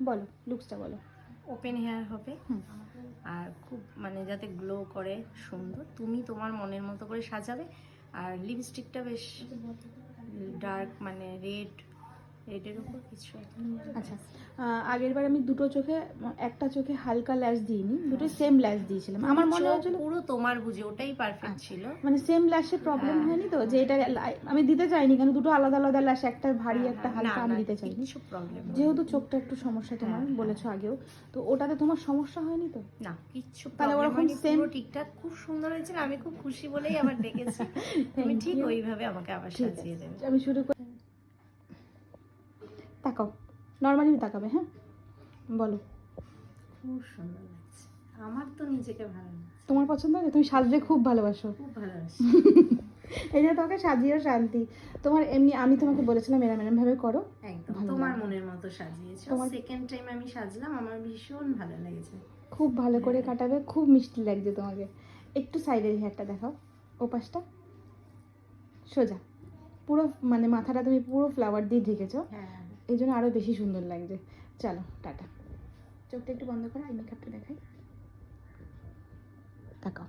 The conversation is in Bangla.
বলো লুকসটা বলো। ওপেন হেয়ার হবে আর খুব মানে যাতে গ্লো করে সুন্দর, তুমি তোমার মনের মতো করে সাজাবে। আর লিপস্টিকটা বেশ ডার্ক মানে রেডের উপর কিছু আচ্ছা, আগের বার আমি দুটো চোখে, একটা চোখে হালকা ল্যাশ দিইনি, দুটো সেম ল্যাশ দিয়েছিলাম। আমার মনে হচ্ছিল পুরো তোমার বুঝে ওটাই পারফেক্ট ছিল, মানে সেম ল্যাশে প্রবলেম হয়নি তো, যে এটা আমি দিতে চাইনি কারণ দুটো আলাদা আলাদা ল্যাশ, একটা ভারী একটা হালকা আমি দিতে চাইনি, কিছু প্রবলেম যেহেতু চোখটা একটু সমস্যা তোমার বলেছো আগেও, তো ওটাতে তোমার সমস্যা হয়নি তো? না, কিচ্ছু তাহলে প্রবলেম ওরকম হয়নি, সেম পুরো ঠিকঠাক, খুব সুন্দর হয়েছিল। আমি খুব খুশি বলেই আবার ডেকেছি। তুমি ঠিক ওইভাবে আমাকে আবার সাজিয়ে দেবে। আমি শুরু করি। তাকাও, নর্মালি তাকাবে, হ্যাঁ বলো। খুব সুন্দর লাগছে, আমার তো নিজেকে ভালো লাগছে। তোমার পছন্দ আছে? তুমি সাজতে খুব ভালোবাসো। খুব ভালোবাসি। এই যে তোমাকে সাজিয়েও শান্তি। তোমার এমনি আমি তোমাকে বলেছিলাম এরম এরম ভাবে করো, একদম তোমার মনের মতো সাজিয়েছো। সেকেন্ড টাইম আমি সাজলাম, আমার ভীষণ ভালো লেগেছে। খুব ভালো করে কাটাবে, খুব মিষ্টি লাগছে তোমাকে। একটু সাইডের হেয়ারটা দেখাও, ওপাশটা সোজা, পুরো মানে মাথাটা তুমি পুরো ফ্লাওয়ার দিয়ে ঢেকেছো, এই জন্য আরো বেশি সুন্দর লাগছে। চলো টাটা, চোখটা একটু বন্ধ করো, আই মেকআপটা দেখাই, তাকাও।